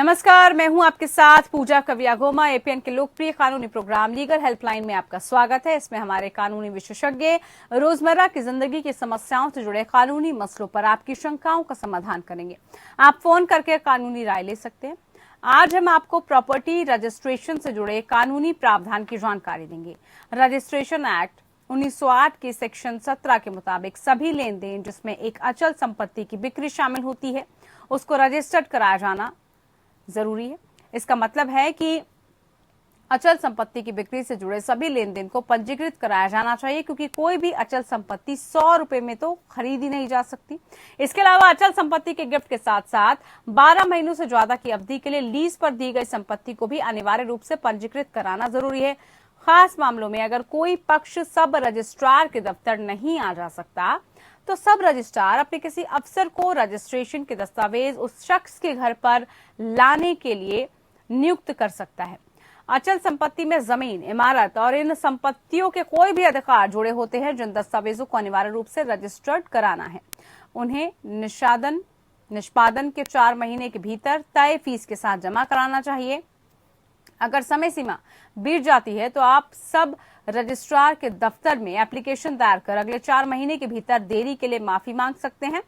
नमस्कार, मैं हूं आपके साथ पूजा कवियागोमा। एपीएन के लोकप्रिय कानूनी प्रोग्राम लीगल हेल्पलाइन में आपका स्वागत है। इसमें हमारे कानूनी विशेषज्ञ रोजमर्रा की जिंदगी की समस्याओं से जुड़े कानूनी मसलों पर आपकी शंकाओं का समाधान करेंगे। आप फोन करके कानूनी राय ले सकते हैं। आज हम आपको प्रॉपर्टी रजिस्ट्रेशन से जुड़े कानूनी प्रावधान की जानकारी देंगे। रजिस्ट्रेशन एक्ट 1908 के सेक्शन 17 के मुताबिक सभी लेन देन जिसमें एक अचल संपत्ति की बिक्री शामिल होती है उसको रजिस्टर्ड कराया जाना जरूरी है। इसका मतलब है कि अचल संपत्ति की बिक्री से जुड़े सभी लेन देन को पंजीकृत कराया जाना चाहिए, क्योंकि कोई भी अचल संपत्ति 100 रुपए में तो खरीदी नहीं जा सकती। इसके अलावा अचल संपत्ति के गिफ्ट के साथ साथ 12 महीनों से ज्यादा की अवधि के लिए लीज पर दी गई संपत्ति को भी अनिवार्य रूप से पंजीकृत कराना जरूरी है। खास मामलों में अगर कोई पक्ष सब रजिस्ट्रार के दफ्तर नहीं आ जा सकता तो सब रजिस्ट्रार अपने किसी अफसर को रजिस्ट्रेशन के दस्तावेज उस शख्स के घर पर लाने के लिए नियुक्त कर सकता है। अचल संपत्ति में जमीन, इमारत और इन संपत्तियों के कोई भी अधिकार जुड़े होते हैं जिन दस्तावेजों को अनिवार्य रूप से रजिस्टर्ड कराना है। उन्हें निष्पादन के 4 महीने के भीतर तय फीस के साथ जमा कराना चाहिए। अगर समय सीमा बीत जाती है तो आप सब रजिस्ट्रार के दफ्तर में एप्लीकेशन दायर कर अगले 4 महीने के भीतर देरी के लिए माफी मांग सकते हैं।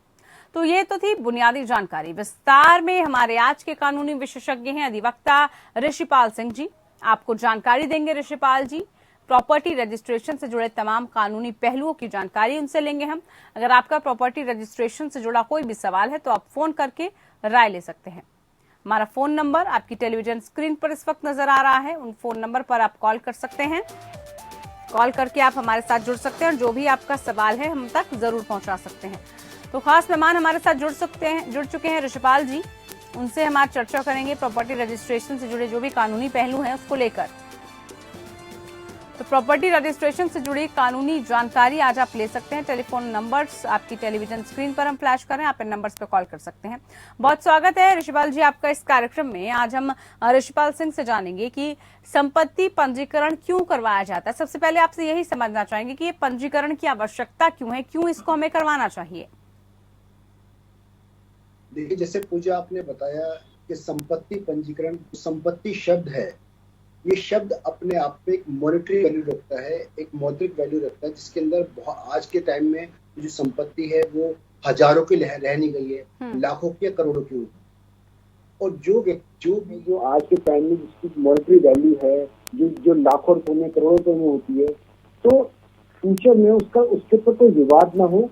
तो ये तो थी बुनियादी जानकारी। विस्तार में हमारे आज के कानूनी विशेषज्ञ हैं अधिवक्ता ऋषिपाल सिंह जी। आपको जानकारी देंगे ऋषिपाल जी। प्रॉपर्टी रजिस्ट्रेशन से जुड़े तमाम कानूनी पहलुओं की जानकारी उनसे लेंगे हम। अगर आपका प्रॉपर्टी रजिस्ट्रेशन से जुड़ा कोई भी सवाल है तो आप फोन करके राय ले सकते हैं। हमारा फोन नंबर आपकी टेलीविजन स्क्रीन पर इस वक्त नजर आ रहा है। उन फोन नंबर पर आप कॉल कर सकते हैं। कॉल करके आप हमारे साथ जुड़ सकते हैं और जो भी आपका सवाल है हम तक जरूर पहुंचा सकते हैं। तो खास मेहमान हमारे साथ जुड़ चुके हैं ऋषिपाल जी। उनसे हम आज चर्चा करेंगे प्रॉपर्टी रजिस्ट्रेशन से जुड़े जो भी कानूनी पहलू हैं उसको लेकर। तो प्रॉपर्टी रजिस्ट्रेशन से जुड़ी कानूनी जानकारी आज आप ले सकते हैं। टेलीफोन नंबर्स आपकी टेलीविजन स्क्रीन पर हम फ्लैश कर रहे हैं, आप इन नंबर्स पर कॉल कर सकते हैं। बहुत स्वागत है ऋषिपाल जी आपका इस कार्यक्रम में। आज हम ऋषिपाल सिंह से जानेंगे कि संपत्ति पंजीकरण क्यों करवाया जाता है। सबसे पहले आपसे यही समझना चाहेंगे कि ये पंजीकरण की आवश्यकता क्यों है, क्यों इसको हमें करवाना चाहिए। देखिए, जैसे पूजा आपने बताया कि संपत्ति पंजीकरण, संपत्ति शब्द है, ये शब्द अपने आप में एक मॉनेटरी वैल्यू रखता है, एक मौद्रिक वैल्यू रखता है, जिसके अंदर आज के टाइम में जो संपत्ति है वो हजारों की रह नहीं गई है, लाखों की या करोड़ों की होगी। और जो आज के टाइम में जिसकी मॉनेटरी वैल्यू है जो लाखों रुपए में, करोड़ों रुपए में होती है, तो फ्यूचर में उसके ऊपर कोई विवाद ना हो,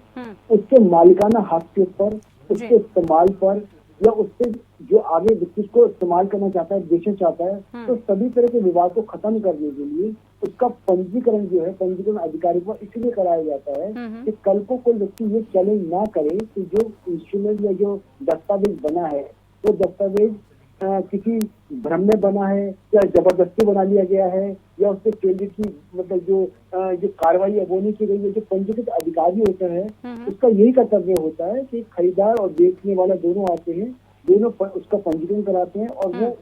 उसके मालिकाना हक के ऊपर, उसके इस्तेमाल पर, या उससे जो आगे व्यक्ति को इस्तेमाल करना चाहता है, बेचना चाहता है, तो सभी तरह के विवाद को खत्म करने के लिए उसका पंजीकरण जो है, पंजीकरण अधिकारी को इसलिए कराया जाता है कि कल को कोई व्यक्ति ये चैलेंज ना करे कि जो इंस्ट्रूमेंट या जो दस्तावेज बना है वो दस्तावेज किसी भ्रम में बना है या जबरदस्ती बना लिया गया है, या उससे केंद्र की मतलब जो कार्रवाई है वो नहीं की गई है। जो पंजीकृत अधिकारी होता है उसका यही कर्तव्य होता है कि खरीदार और बेचने वाला दोनों आते हैं, दोनों उसका पंजीकरण कराते हैं और वो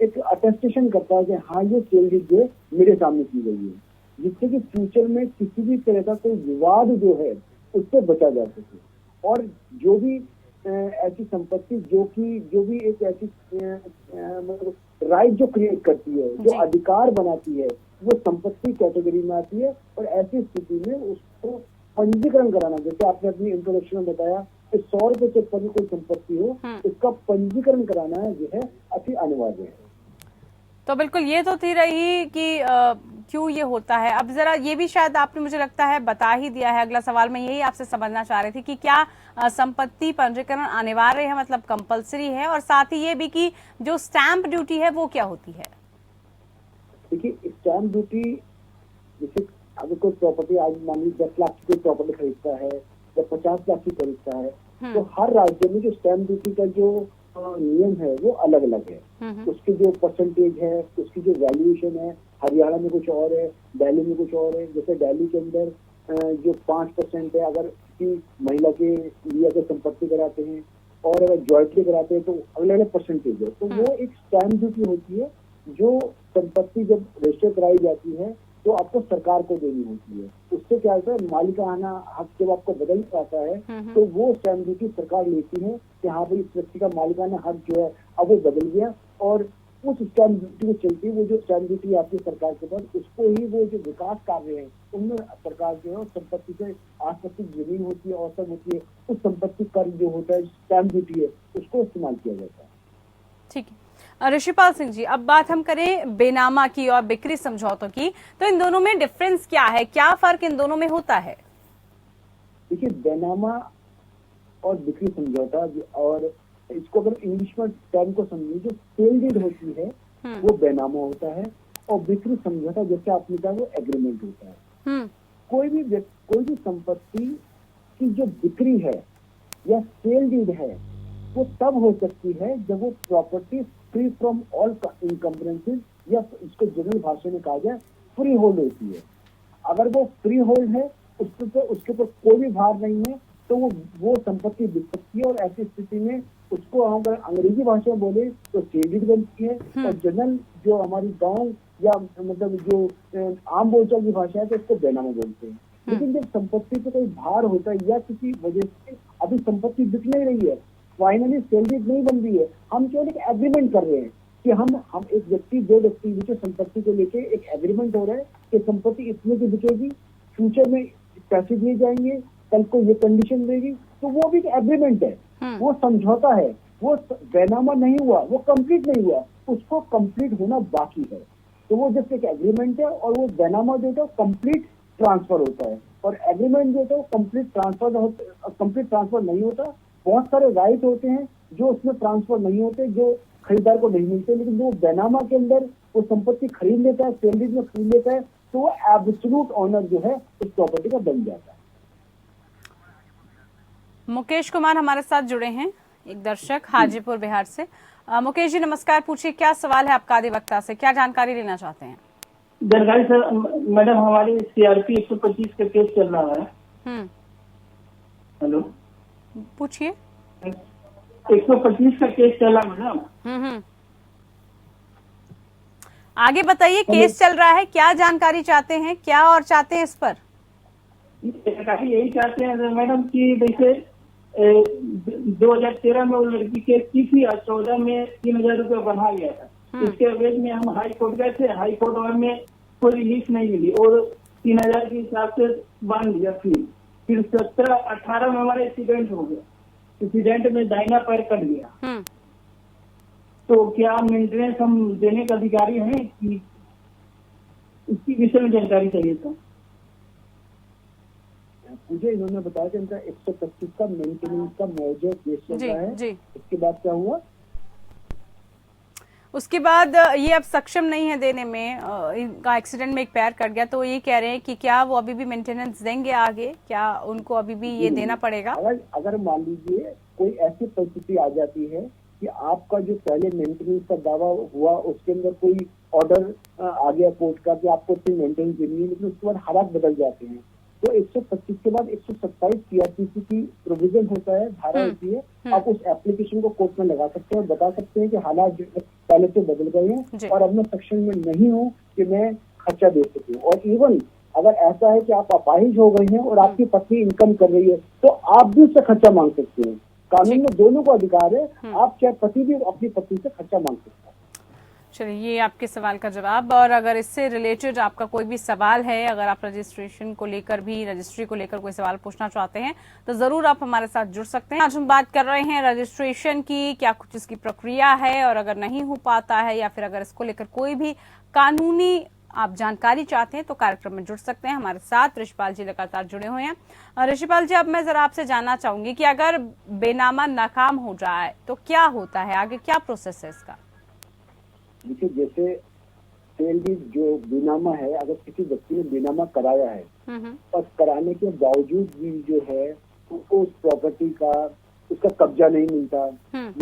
एक अटेस्टेशन करता है कि हाँ ये सेल डीड जो है मेरे सामने की गई है, जिससे कि फ्यूचर में किसी भी तरह का कोई विवाद जो है उससे बचा जा सके। और जो भी ऐसी संपत्ति जो भी एक ऐसी मतलब राइट जो क्रिएट करती है, जो अधिकार बनाती है, वो संपत्ति कैटेगरी में आती है। और ऐसी स्थिति में उसको पंजीकरण कराना, जैसे आपने अपनी इंट्रोडक्शन में बताया कि 100 रुपए से ऊपर कोई संपत्ति हो उसका पंजीकरण कराना जो है अति अनिवार्य है। तो बिल्कुल ये तो थी रही कि क्यों ये होता है। अब जरा ये भी शायद आपने मुझे लगता है बता ही दिया है। अगला सवाल मैं यही आपसे समझना चाह रही थी कि क्या संपत्ति पंजीकरण अनिवार्य है, मतलब कंपलसरी है, और साथ ही ये भी कि जो स्टैंप ड्यूटी है वो क्या होती है। देखिए, स्टैंप ड्यूटी, जैसे अगर कोई प्रॉपर्टी आज मान लीजिए 10 लाख की कोई प्रॉपर्टी खरीदता है या 50 लाख की खरीदता है, तो हर राज्य में जो स्टैंप ड्यूटी का जो नियम है वो अलग अलग है। उसकी जो परसेंटेज है, उसकी जो वैल्यूएशन है, हरियाणा में कुछ और है, दिल्ली में कुछ और है। जैसे दिल्ली के अंदर जो 5% है अगर किसी महिला के लिए अगर संपत्ति कराते हैं, और अगर जॉइंटली कराते हैं तो अलग अलग परसेंटेज है। तो वो एक स्टैंप ड्यूटी होती है जो संपत्ति जब रजिस्टर कराई जाती है तो आपको सरकार को देनी होती है। उससे क्या होता है, मालिकाना हक जब आपको बदल जाता है तो वो स्टैम्प ड्यूटी सरकार लेती है कि हाँ भाई इस व्यक्ति का मालिकाना हक जो है अब वो बदल गया, और उस स्टैम्प ड्यूटी के चलते वो जो स्टैम्प ड्यूटी आती है सरकार के पास, उसको ही वो जो विकास कार्य है उनमें सरकार जो है संपत्ति से आसपास जमीन होती है और सब होती है, उस संपत्ति कर जो होता है स्टैम्प ड्यूटी है उसको इस्तेमाल किया जाता है। ठीक है ऋषिपाल सिंह जी, अब बात हम करें बेनामा की और बिक्री समझौतों की, तो इन दोनों में डिफरेंस क्या है, क्या फर्क इन दोनों में होता है? देखिए, बेनामा और बिक्री समझौता, और इसको अगर इंग्लिश में टर्म को समझिए, जो सेल डीड होती है वो बेनामा होता है, और बिक्री समझौता जैसे आपने कहा वो एग्रीमेंट होता है। कोई भी संपत्ति की जो बिक्री है या सेल डीड है वो तब हो सकती है जब वो प्रॉपर्टी फ्री फ्रॉम ऑल इनकम्बरेंसेस, या इसको जनरल भाषा में कहा जाए फ्री होल्ड होती है। अगर वो फ्री होल्ड है, उसके ऊपर कोई भी भार नहीं है, तो वो संपत्ति बिक सकती है, और ऐसी स्थिति में उसको हम अगर अंग्रेजी भाषा में बोले तो सेल डीड बनती है, और जनरल जो हमारी गांव या मतलब जो आम बोलचाल की भाषा है तो उसको बेनामा बोलते हैं। लेकिन जब संपत्ति पे कोई भार होता है या किसी वजह से अभी संपत्ति बिक नहीं रही है, फाइनली सेल डीड नहीं बन रही है, हम केवल एक एग्रीमेंट कर रहे हैं कि हम एक व्यक्ति दो व्यक्ति बीच संपत्ति को लेके एक एग्रीमेंट हो रहा है कि संपत्ति इतने की बिकेगी, फ्यूचर में पैसे दिए जाएंगे, कल को ये कंडीशन देगी, तो वो भी एक एग्रीमेंट है, वो समझौता है, वो बेनामा नहीं हुआ, वो कंप्लीट नहीं हुआ, उसको कंप्लीट होना बाकी है। तो वो जस्ट एक एग्रीमेंट है, और वो बेनामा जो है कंप्लीट ट्रांसफर होता है, और एग्रीमेंट जो है कंप्लीट ट्रांसफर नहीं होता। बहुत सारे राइट होते हैं जो उसमें ट्रांसफर नहीं होते, जो खरीदार को नहीं मिलते, लेकिन जो बेनामा के अंदर वो संपत्ति खरीद लेता है, सेल डीड में खरीद लेता है, तो वो एब्सोल्यूट ऑनर जो है उस प्रॉपर्टी का बन जाता है। मुकेश कुमार हमारे साथ जुड़े हैं, एक दर्शक हाजीपुर बिहार से। मुकेश जी नमस्कार, पूछिए क्या सवाल है आपका अधिवक्ता से, क्या जानकारी लेना चाहते हैं? जानकारी सर, मैडम हमारी CRP 125 का केस चल रहा है। हेलो, पूछिए। 125 का केस चला मैडम। आगे बताइए, केस चल रहा है, क्या जानकारी चाहते हैं, क्या और चाहते हैं इस पर? यही चाहते हैं मैडम कि जैसे 2013 में वो लड़की केस की थी, और 14 में 3000 रुपये बढ़ा गया था। इसके एवज में हम हाई कोर्ट गए थे, हाई कोर्ट में कोई रिलीफ नहीं मिली, और 3000 के हिसाब से बांध दिया। फिर 17-18 में हमारा एक्सीडेंट हो गया, एक्सीडेंट में दाहिना पैर कट गया। तो क्या मेंटेनेंस हम देने का अधिकारी हैं कि इसकी विषय में जानकारी चाहिए था। मुझे इन्होंने बताया कि इनका 125 का मेंटेनेंस का मौजूद केस चल रहा है। इसके बाद क्या हुआ? उसके बाद ये अब सक्षम नहीं है देने में, इनका एक्सीडेंट में एक पैर कट गया, तो ये कह रहे हैं कि क्या वो अभी भी मेंटेनेंस देंगे आगे, क्या उनको अभी भी ये देना पड़ेगा? अगर मान लीजिए कोई ऐसी परिस्थिति आ जाती है कि आपका जो पहले मेंटेनेंस का दावा हुआ उसके अंदर कोई ऑर्डर आ गया कोर्ट का कि आपको इतनी मेंटेनेंस देनी है, लेकिन उसके बाद हालात बदल जाते हैं, तो 125 के बाद 127 CRPC की प्रोविजन होता है, धारा होती है। आप उस एप्लीकेशन को कोर्ट में लगा सकते हैं और बता सकते हैं कि हालात जो पहले से बदल गए हैं और अब मैं सक्षम में नहीं हूँ कि मैं खर्चा दे सकूँ। और इवन अगर ऐसा है कि आप अपाहिज हो गए हैं और आपकी पत्नी इनकम कर रही है, तो आप भी उससे खर्चा मांग सकते हैं। कानून में दोनों को अधिकार है, आप चाहे पति भी अपनी पत्नी से खर्चा मांग सकते हैं। चलिए, ये आपके सवाल का जवाब। और अगर इससे रिलेटेड आपका कोई भी सवाल है, अगर आप रजिस्ट्रेशन को लेकर भी, रजिस्ट्री को लेकर कोई सवाल पूछना चाहते हैं, तो जरूर आप हमारे साथ जुड़ सकते हैं। आज हम बात कर रहे हैं रजिस्ट्रेशन की, क्या कुछ इसकी प्रक्रिया है, और अगर नहीं हो पाता है या फिर अगर इसको लेकर कोई भी कानूनी आप जानकारी चाहते हैं तो कार्यक्रम में जुड़ सकते हैं। हमारे साथ ऋषिपाल जी लगातार जुड़े हुए हैं। ऋषिपाल जी, अब मैं जरा आपसे जानना चाहूंगी कि अगर बेनामा नाकाम हो जाए तो क्या होता है, आगे क्या प्रोसेस है इसका? देखिए, जैसे सेल डीड जो बेनामा है, अगर किसी व्यक्ति ने बेनामा कराया है और कराने के बावजूद भी जो है उसको उस प्रॉपर्टी का उसका कब्जा नहीं मिलता,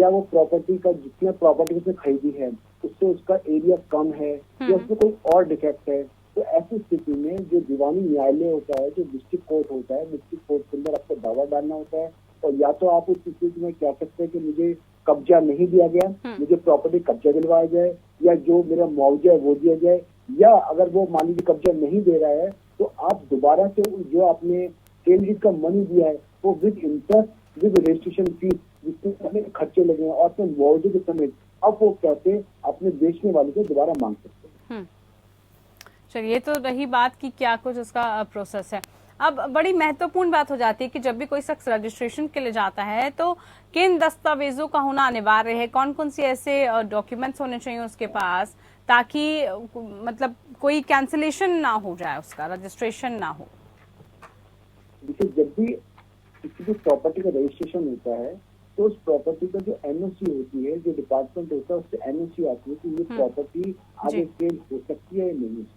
या वो प्रॉपर्टी का जितने प्रॉपर्टी उसने खरीदी है उससे उसका एरिया कम है, या उसमें कोई और डिफेक्ट है, तो ऐसी स्थिति में जो दीवानी न्यायालय होता है, जो डिस्ट्रिक्ट कोर्ट होता है, डिस्ट्रिक्ट कोर्ट के अंदर आपको दावा डालना होता है। और या तो आप उस स्थिति में कह सकते हैं कि मुझे कब्जा नहीं दिया गया, मुझे प्रॉपर्टी कब्जा दिलवाया जाए, या जो मेरा मुआवजा है वो दिया जाए, या अगर वो मान लीजिए कब्जा नहीं दे रहा है तो आप दोबारा से जो आपने सेल डीड का मनी दिया है वो with interest with registration fees जिसके खर्चे लगे हैं और अपने मुआवजे के समेत अब वो पैसे अपने बेचने वाले से दोबारा मांग सकते हैं। चलिए, ये तो रही बात कि क्या कुछ उसका प्रोसेस है। अब बड़ी महत्वपूर्ण बात हो जाती है कि जब भी कोई शख्स रजिस्ट्रेशन के लिए जाता है तो किन दस्तावेजों का होना अनिवार्य है, कौन कौन सी ऐसे डॉक्यूमेंट्स होने चाहिए उसके पास ताकि मतलब कोई कैंसिलेशन ना हो जाए, उसका रजिस्ट्रेशन ना हो। देखिए, जब भी किसी भी प्रॉपर्टी का रजिस्ट्रेशन होता है तो उस प्रॉपर्टी का जो एनओसी होती है, जो डिपार्टमेंट होता है उससे एनओसी आती है कि ये प्रॉपर्टी आगे सेल हो सकती है या नहीं हो सकती।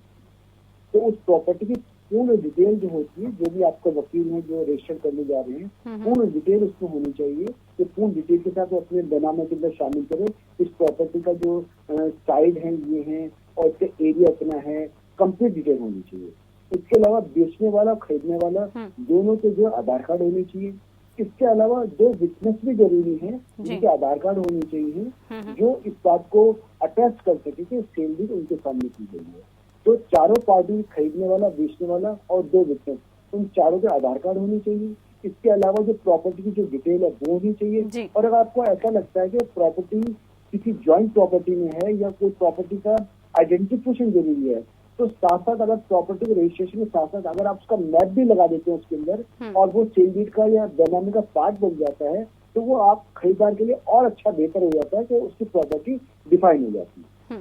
तो उस प्रॉपर्टी की पूर्ण डिटेल जो होती है, जो भी आपका वकील है जो रजिस्टर करने जा रहे हैं, पूर्ण डिटेल उसमें होनी चाहिए। तो पूर्ण डिटेल के साथ वो अपने बैनामा के अंदर शामिल करें इस प्रॉपर्टी का जो साइड है ये है और इसका एरिया कितना है, कंप्लीट डिटेल होनी चाहिए। इसके अलावा बेचने वाला खरीदने वाला दोनों के जो आधार कार्ड होने चाहिए। इसके अलावा दो विटनेस भी जरूरी है जिनके आधार कार्ड होने चाहिए जो इस बात को अटेस्ट कर सके कि सेल डीड उनके सामने की गई है। तो चारों पार्टी, खरीदने वाला, बेचने वाला और दो विटनेस, उन चारों के आधार कार्ड होने चाहिए। इसके अलावा जो प्रॉपर्टी की जो डिटेल है वो होनी चाहिए। और अगर आपको ऐसा लगता है कि प्रॉपर्टी किसी ज्वाइंट प्रॉपर्टी में है या कोई प्रॉपर्टी का आइडेंटिफिकेशन जरूरी है तो साथ साथ अगर प्रॉपर्टी के रजिस्ट्रेशन के साथ साथ अगर आप उसका मैप भी लगा देते हैं उसके अंदर और वो सेल डीड का या बैनामी का पार्ट बन जाता है तो वो आप खरीदार के लिए और अच्छा बेहतर हो जाता है कि उसकी प्रॉपर्टी डिफाइन हो जाती है।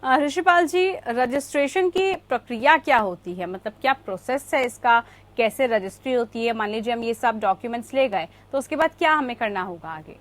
ऋषिपाल जी, रजिस्ट्रेशन की प्रक्रिया क्या होती है, मतलब क्या प्रोसेस है इसका, कैसे रजिस्ट्री होती है? मान लीजिए हम ये सब डॉक्यूमेंट्स ले गए तो उसके बाद क्या हमें करना होगा आगे?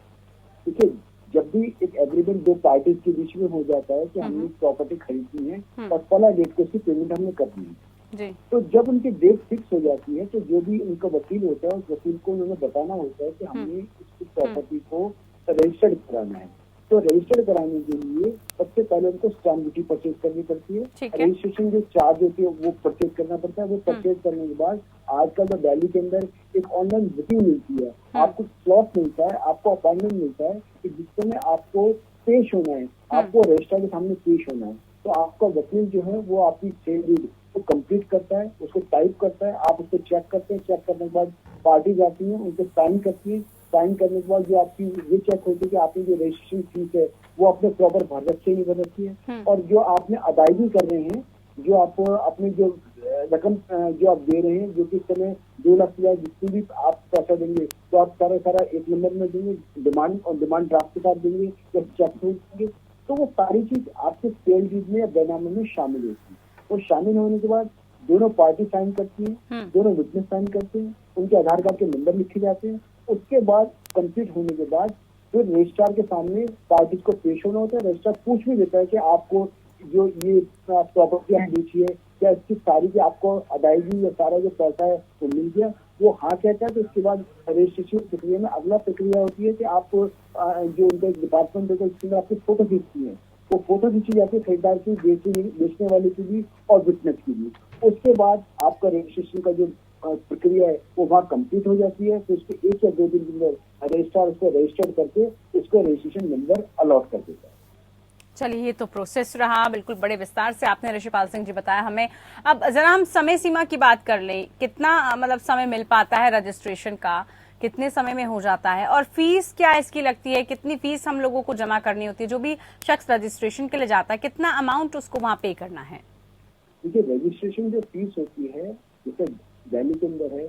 देखिए, जब भी एक एग्रीमेंट दो पार्टीज के बीच में हो जाता है कि हमने प्रॉपर्टी खरीदनी है और फला डेट को उसकी पेमेंट हमने करनी है, तो जब उनकी डेट फिक्स हो जाती है तो जो भी उनका वकील होता है उस वकील को उन्होंने बताना होता है कि हमने इसकी प्रॉपर्टी को रजिस्टर्ड कराना है। तो रजिस्टर्ड कराने के लिए सबसे पहले उनको स्टैम्प ड्यूटी परचेज करनी पड़ती है। रजिस्ट्रेशन जो चार्ज होती है वो परचेज करना पड़ता है। वो परचेज करने के बाद आजकल तो दिल्ली के अंदर एक ऑनलाइन बुकिंग मिलती है, आपको स्लॉट मिलता है, आपको अपॉइंटमेंट मिलता है कि जिससे में आपको पेश होना है, आपको रजिस्ट्रार के सामने पेश होना है। तो आपका वकील जो है वो आपकी सेल डीड को कंप्लीट करता है, उसको टाइप करता है, आप उसको चेक करते हैं। चेक करने के बाद पार्टी जाती है, उनको साइन करती है। साइन करने के बाद जो आपकी ये चेक होती है कि आपकी जो रजिस्ट्रेशन फीस है वो आपने प्रॉपर भर रखी है नहीं भर रखी है, और जो आपने अदायगी कर रहे हैं, जो आप अपने जो रकम जो आप दे रहे हैं, जो कि इस समय 2 लाख या जितनी भी आप पैसा देंगे तो आप सारा एक नंबर में देंगे, डिमांड और डिमांड ड्राफ्ट के साथ देंगे या चेक देंगे, तो वो सारी चीज आपके सेल डीड में या बैनामे में शामिल होती है। वो शामिल होने के बाद दोनों पार्टी साइन करती है, दोनों विटनेस साइन करते हैं, उनके आधार कार्ड के नंबर लिखे जाते हैं। उसके बाद कंप्लीट होने के बाद फिर रजिस्ट्रार के सामने पार्टी को पेश होना होता है। रजिस्ट्रार पूछ भी देता है कि आपको जो ये प्रॉपर्टी बेची है क्या इसकी सारी की आपको अदायगी या सारा जो पैसा है वो मिल गया, वो हाँ कहता है। तो उसके बाद रजिस्ट्रेशन प्रक्रिया में अगला प्रक्रिया होती है कि आप जो उनका डिपार्टमेंट होता है उसके अंदर आपकी फोटो खींचती है, वो फोटो खींची जाती है खरीदार की, बेचने वाले की भी और विटनेस की भी। उसके बाद आपका रजिस्ट्रेशन का जो प्रक्रिया है वो वहाँ कंप्लीट हो जाती है। तो उसके 1 या 2 दिन के अंदर रजिस्ट्रार उसको रजिस्टर्ड करके उसको रजिस्ट्रेशन नंबर अलॉट कर देता है। चलिए, ये तो प्रोसेस रहा, बिल्कुल बड़े विस्तार से आपने ऋषिपाल सिंह जी बताया हमें। अब जरा हम समय सीमा की बात कर लें, कितना मतलब समय मिल पाता है रजिस्ट्रेशन का, कितने समय में हो जाता है, और फीस क्या इसकी लगती है, कितनी फीस हम लोगों को जमा करनी होती है? जो भी शख्स रजिस्ट्रेशन के लिए जाता है कितना अमाउंट उसको वहाँ पे करना है? देखिए, रजिस्ट्रेशन जो फीस होती है जैसे दिल्ली के अंदर है,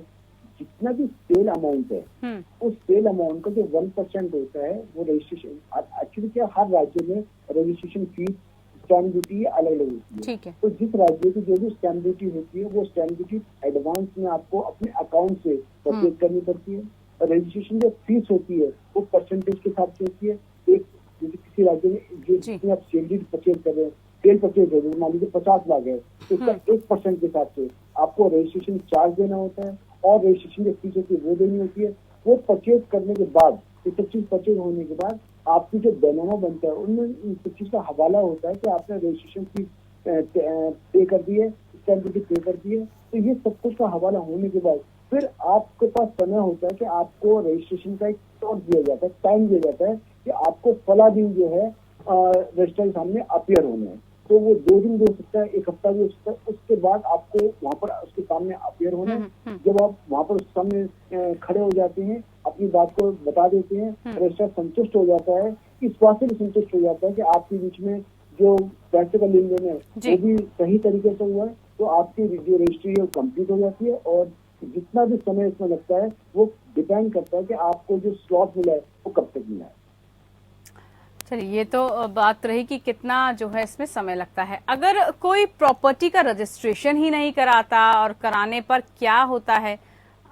जितना भी सेल अमाउंट है उस सेल अमाउंट का जो 1% होता है वो रजिस्ट्रेशन, एक्चुअली क्या हर राज्य में रजिस्ट्रेशन फीस स्टैम्प ड्यूटी अलग अलग होती है। तो जिस राज्य की जो भी स्टैम्प ड्यूटी होती है वो स्टैम्प ड्यूटी एडवांस में आपको अपने अकाउंट से परचेज करनी पड़ती है। रजिस्ट्रेशन जो फीस होती है वो परसेंटेज के हिसाब से होती है। एक किसी राज्य में जो जितने आप सेल डीड परचेज कर रहे हैं, सेल परचेज है, मान लीजिए 50 लाख है तो उसका 1% के हिसाब से आपको रजिस्ट्रेशन चार्ज देना होता है और रजिस्ट्रेशन जो फीस होती है वो देनी होती है। वो परचेज करने के बाद, ये सब चीज परचेज होने के बाद आपकी जो बैनामा बनता है उनमें इन सब चीज का हवाला होता है कि आपने रजिस्ट्रेशन फीस पे कर दी है, स्टैम्प ड्यूटी पे कर दी है। तो ये सब कुछ का हवाला होने के बाद फिर आपके पास समय होता है कि आपको रजिस्ट्रेशन का एक स्लॉट दिया जाता है, टाइम दिया जाता है कि आपको फला दिन जो है रजिस्टर के सामने अपीयर होना है। तो वो 2 दिन भी हो सकता है, 1 हफ्ता भी हो सकता है। उसके बाद आपको वहाँ पर उसके सामने अपियर होना है। जब आप वहाँ पर उसके सामने खड़े हो जाते हैं, अपनी बात को बता देते हैं, रजिस्ट्रार संतुष्ट हो जाता है, इस बात से भी संतुष्ट हो जाता है कि आपके बीच में जो पैसे का लेन देन है वो भी सही तरीके से हुआ है, तो आपकी जो रजिस्ट्री है वो कंप्लीट हो जाती है। और जितना भी समय इसमें लगता है वो डिपेंड करता है कि आपको जो स्लॉट मिला है वो कब तक मिला है। चलिए, ये तो बात रही कि कितना जो है इसमें समय लगता है। अगर कोई प्रॉपर्टी का रजिस्ट्रेशन ही नहीं कराता और कराने पर क्या होता है,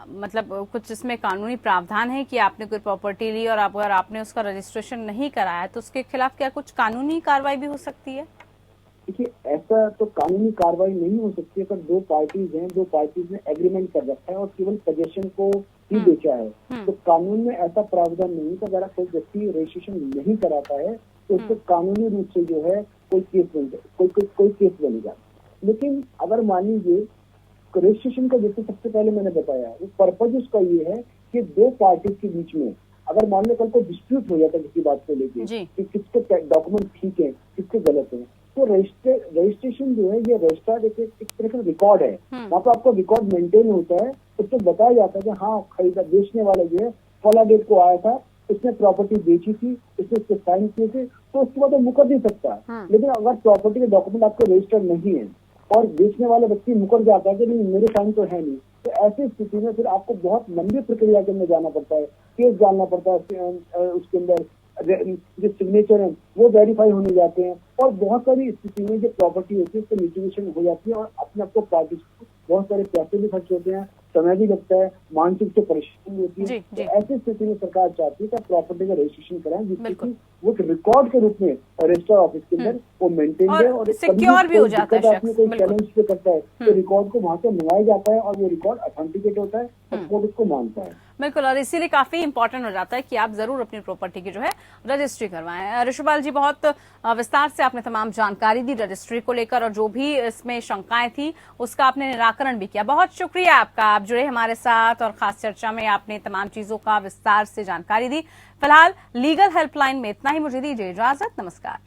मतलब कुछ इसमें कानूनी प्रावधान है कि आपने कोई प्रॉपर्टी ली और अगर आपने उसका रजिस्ट्रेशन नहीं कराया तो उसके खिलाफ क्या कुछ कानूनी कार्रवाई भी हो सकती है? देखिए, ऐसा तो कानूनी कार्रवाई नहीं हो सकती अगर 2 पार्टीज हैं, 2 पार्टीज ने एग्रीमेंट कर रखा है और केवल पजेशन को ही बेचा है, तो कानून में ऐसा प्रावधान नहीं है कि अगर कोई व्यक्ति रजिस्ट्रेशन नहीं कराता है तो उसको कानूनी रूप से जो है कोई केस बनेगा। लेकिन अगर मान लीजिए रजिस्ट्रेशन का, जैसे सबसे पहले मैंने बताया, वो पर्पज उसका ये है कि 2 पार्टीज के बीच में अगर मान लो कल को डिस्प्यूट हो जाता है किसी बात को लेके कि किसके डॉक्यूमेंट ठीक है किसके गलत है, तो रजिस्ट्रेशन जो है ये रजिस्ट्रार एक तरह का रिकॉर्ड है, वहाँ पर आपका रिकॉर्ड मेंटेन होता है। उसको बताया जाता है कि हाँ खरीदा बेचने वाला जो है फला डेट को आया था, उसने प्रॉपर्टी बेची थी, उसने उसके साइन किए थे, तो उसके बाद वो मुकर नहीं सकता। लेकिन अगर प्रॉपर्टी के डॉक्यूमेंट आपके रजिस्टर्ड नहीं है और बेचने वाला व्यक्ति मुकर जाता है कि नहीं मेरे साइन तो है नहीं, तो ऐसी स्थिति में फिर आपको बहुत लंबी प्रक्रिया के अंदर जाना पड़ता है, केस डालना पड़ता है, उसके अंदर जो सिग्नेचर है वो वेरीफाई होने जाते हैं और बहुत सारी स्थिति में जो प्रॉपर्टी होती है उसको लिटिगेशन हो जाती है और अपने आप को पार्टी बहुत सारे पैसे भी खर्च होते हैं, समय भी लगता है, मानसिक तो परेशानी होती है। तो ऐसी स्थिति में सरकार चाहती है कि प्रॉपर्टी का रजिस्ट्रेशन कराएं जिससे कि वो एक रिकॉर्ड के रूप में रजिस्टर ऑफिस के अंदर वो मेंटेन है और सिक्योर भी हो जाता है। आपने कोई चैलेंज पे करता है तो रिकॉर्ड को वहां से मंगाया जाता है और वो रिकॉर्ड ऑथेंटिकेट होता है और कोर्ट उसको मानता है। बिल्कुल, और इसीलिए काफी इंपॉर्टेंट हो जाता है कि आप जरूर अपनी प्रॉपर्टी की जो है रजिस्ट्री करवाएं। ऋषभलाल जी, बहुत विस्तार से आपने तमाम जानकारी दी रजिस्ट्री को लेकर और जो भी इसमें शंकाएं थी उसका आपने निराकरण भी किया। बहुत शुक्रिया आपका, आप जुड़े हमारे साथ और खास चर्चा में आपने तमाम चीजों का विस्तार से जानकारी दी। फिलहाल लीगल हेल्पलाइन में इतना ही, मुझे दीजिए इजाजत, नमस्कार।